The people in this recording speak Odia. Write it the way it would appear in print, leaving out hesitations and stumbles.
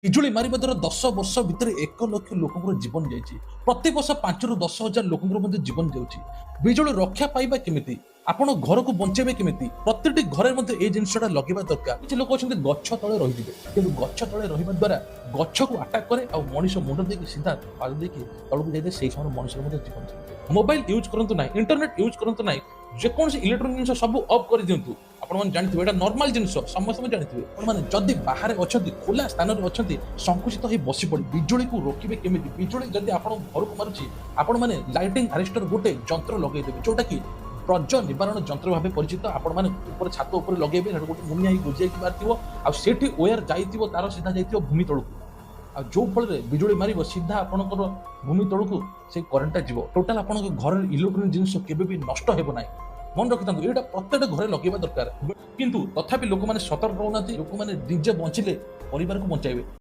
ବିଜୁଳି ମାରିବା ଦ୍ୱାରା 10 ବର୍ଷ ଭିତରେ 1 ଲକ୍ଷ ଲୋକଙ୍କର ଜୀବନ ଯାଇଛି। ପ୍ରତି ବର୍ଷ 5ରୁ 10,000 ଲୋକଙ୍କର ମଧ୍ୟ ଜୀବନ ଯାଉଛି। ବିଜୁଳି ରକ୍ଷା ପାଇବା କେମିତି, ଆପଣ ଘରକୁ ବଞ୍ଚେଇବେ କେମିତି, ପ୍ରତିଟି ଘରେ ମଧ୍ୟ ଏଇ ଜିନିଷଟା ଲଗେଇବା ଦରକାର। କିଛି ଲୋକ ଅଛନ୍ତି ଗଛ ତଳେ ରହିଯିବେ, କିନ୍ତୁ ଗଛ ତଳେ ରହିବା ଦ୍ୱାରା ଗଛକୁ ଆଟାକ୍ କରେ ଆଉ ମଣିଷ ମୁଣ୍ଡ ଦେଇକି ସିଧା ପାଦ ଦେଇକି ତଳକୁ ଯାଇଥାଏ। ସେଇ ସମୟରେ ମଣିଷର ମଧ୍ୟ ଜୀବନ ଚାଲିଥାଏ। ମୋବାଇଲ ୟୁଜ୍ କରନ୍ତୁ ନାହିଁ, ଇଣ୍ଟରନେଟ୍ ୟୁଜ୍ କରନ୍ତୁ ନାହିଁ, ଯେକୌଣସି ଇଲେକ୍ଟ୍ରୋନିକ୍ ଜିନିଷ ସବୁ ଅଫ୍ କରିଦିଅନ୍ତୁ। ଆପଣମାନେ ଜାଣିଥିବେ ଏଇଟା ନର୍ମାଲ ଜିନିଷ, ସମସ୍ତେ ଜାଣିଥିବେ। ଆପଣମାନେ ଯଦି ବାହାରେ ଅଛନ୍ତି, ଖୋଲା ସ୍ଥାନରେ ଅଛନ୍ତି, ସଂକୁଚିତ ହେଇ ବସି ପଡି ବିଜୁଳିକୁ ରୋକିବେ କେମିତି? ବିଜୁଳି ଯଦି ଆପଣଙ୍କ ଘରକୁ ମାରୁଛି, ଆପଣମାନେ ଲାଇଟିଂ ଆରେଷ୍ଟର ଗୋଟେ ଯନ୍ତ୍ର ଲଗେଇଦେବେ, ଯୋଉଟା କି ପ୍ରଜ ନିବାରଣ ଯନ୍ତ୍ର ଭାବେ ପରିଚିତ। ଆପଣମାନେ ଉପରେ ଛାତ ଉପରେ ଲଗେଇବେ, ସେଟା ଗୋଟେ ମୁନିଆ ହେଇ ଗୋଜିଆଇକି ବାହାରିଥିବ, ଆଉ ସେଠି ୱେୟାର ଯାଇଥିବ, ତାର ସିଧା ଯାଇଥିବ ଭୂମି ତଳକୁ, ଆଉ ଯୋଉ ଫଳରେ ବିଜୁଳି ମାରିବ ସିଧା ଆପଣଙ୍କର ଭୂମି ତଳକୁ ସେଇ କରେଣ୍ଟଟା ଯିବ। ଟୋଟାଲ ଆପଣଙ୍କ ଘରର ଇଲେକ୍ଟ୍ରୋନିକ୍ ଜିନିଷ କେବେ ବି ନଷ୍ଟ ହେବ ନାହିଁ। ମନେ ରଖିଥାନ୍ତୁ, ଏଇଟା ପ୍ରତ୍ୟେକ ଘରେ ଲଗେଇବା ଦରକାର। କିନ୍ତୁ ତଥାପି ଲୋକମାନେ ସତର୍କ ରହୁନାହାନ୍ତି। ଲୋକମାନେ ନିଜେ ବଞ୍ଚିଲେ ପରିବାରକୁ ବଞ୍ଚାଇବେ।